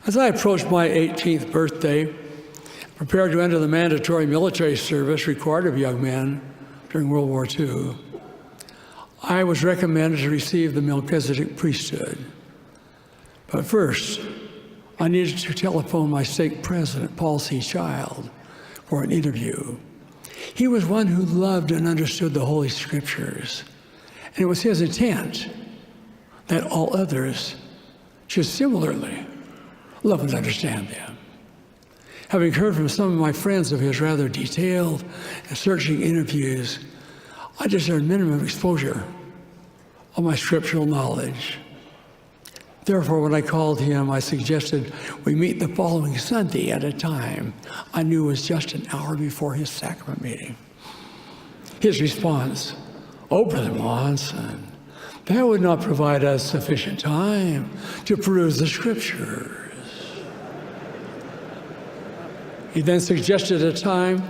As I approached my 18th birthday, prepared to enter the mandatory military service required of young men during World War II, I was recommended to receive the Melchizedek priesthood. But first, I needed to telephone my stake president, Paul C. Child, for an interview. He was one who loved and understood the Holy Scriptures, and it was his intent that all others should similarly love and understand them. Having heard from some of my friends of his rather detailed and searching interviews, I discerned minimum exposure of my scriptural knowledge. Therefore, when I called him, I suggested we meet the following Sunday at a time I knew was just an hour before his sacrament meeting. His response, "Oh, Brother Monson, that would not provide us sufficient time to peruse the Scriptures." He then suggested a time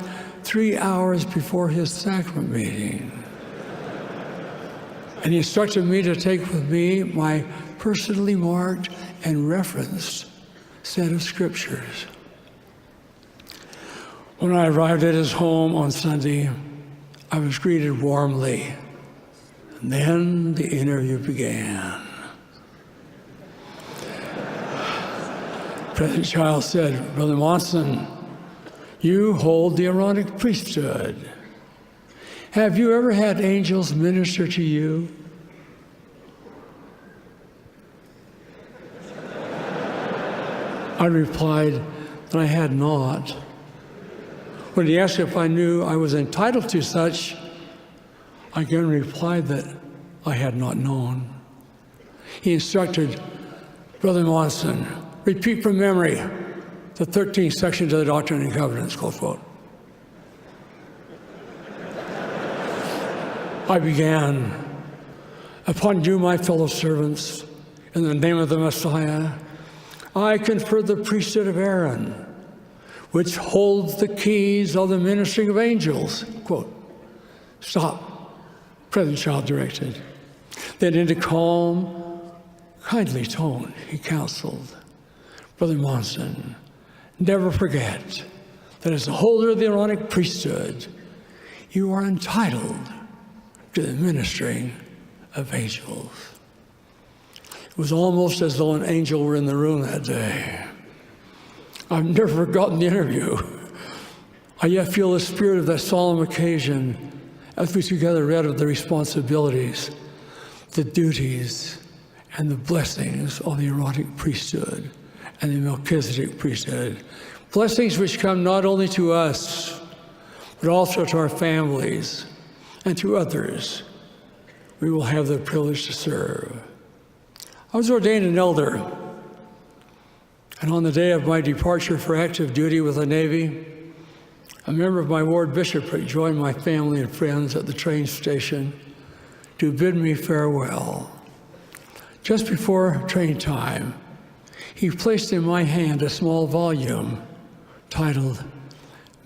3 hours before his sacrament meeting. And he instructed me to take with me my personally marked and referenced set of scriptures. When I arrived at his home on Sunday, I was greeted warmly. And then the interview began. President Child said, "Brother Monson, you hold the Aaronic priesthood. Have you ever had angels minister to you?" I replied that I had not. When he asked if I knew I was entitled to such, I again replied that I had not known. He instructed, "Brother Monson, repeat from memory the 13 sections of the Doctrine and Covenants," close quote. I began, "Upon you, my fellow servants, in the name of the Messiah, I confer the priesthood of Aaron, which holds the keys of the ministering of angels." Quote. "Stop," President Child directed. Then in a calm, kindly tone, he counseled, "Brother Monson, never forget that as the holder of the Aaronic priesthood, you are entitled to the ministering of angels." It was almost as though an angel were in the room that day. I've never forgotten the interview. I yet feel the spirit of that solemn occasion as we together read of the responsibilities, the duties, and the blessings of the Aaronic priesthood and the Melchizedek priesthood. Blessings which come not only to us, but also to our families and to others we will have the privilege to serve. I was ordained an elder, and on the day of my departure for active duty with the Navy, a member of my ward bishopric joined my family and friends at the train station to bid me farewell. Just before train time, he placed in my hand a small volume titled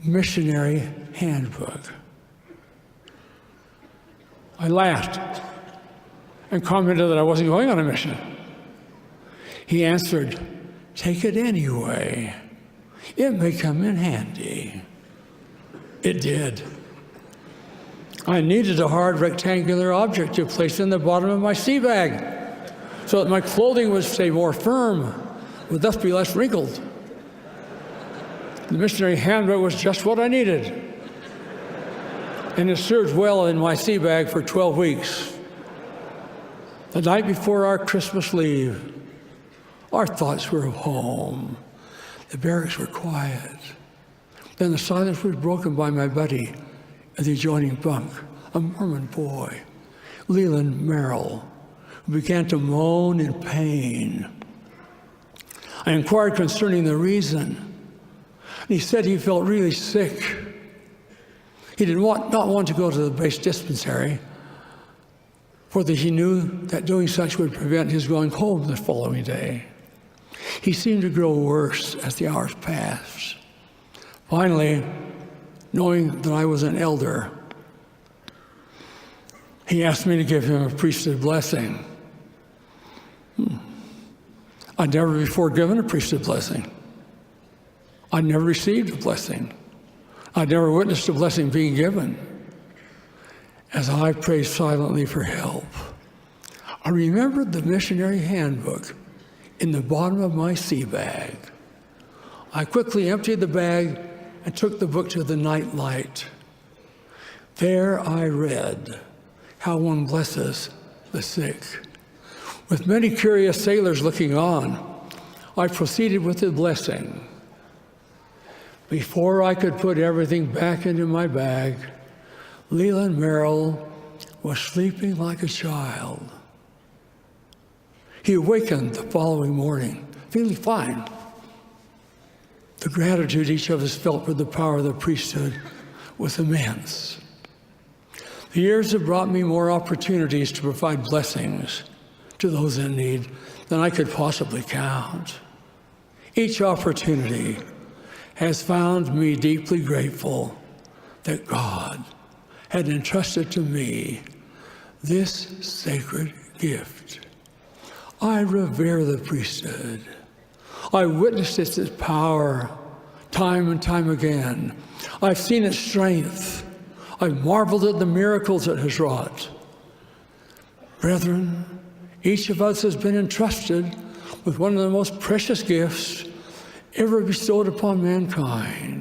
Missionary Handbook. I laughed and commented that I wasn't going on a mission. He answered, "Take it anyway. It may come in handy." It did. I needed a hard rectangular object to place in the bottom of my sea bag so that my clothing would stay more firm, would thus be less wrinkled. The missionary handbook was just what I needed, and it served well in my sea bag for 12 weeks. The night before our Christmas leave, our thoughts were of home. The barracks were quiet. Then the silence was broken by my buddy at the adjoining bunk, a Mormon boy, Leland Merrill, who began to moan in pain. I inquired concerning the reason, and he said he felt really sick. He did not want to go to the base dispensary, for he knew that doing such would prevent his going home the following day. He seemed to grow worse as the hours passed. Finally, knowing that I was an elder, he asked me to give him a priesthood blessing. I'd never before given a priesthood blessing. I'd never received a blessing. I'd never witnessed a blessing being given. As I prayed silently for help, I remembered the missionary handbook in the bottom of my sea bag. I quickly emptied the bag and took the book to the night light. There I read how one blesses the sick. With many curious sailors looking on, I proceeded with the blessing. Before I could put everything back into my bag, Leland Merrill was sleeping like a child. He awakened the following morning, feeling fine. The gratitude each of us felt for the power of the priesthood was immense. The years have brought me more opportunities to provide blessings to those in need than I could possibly count. Each opportunity has found me deeply grateful that God had entrusted to me this sacred gift. I revere the priesthood. I witnessed its power time and time again. I've seen its strength. I've marveled at the miracles it has wrought. Brethren, each of us has been entrusted with one of the most precious gifts ever bestowed upon mankind.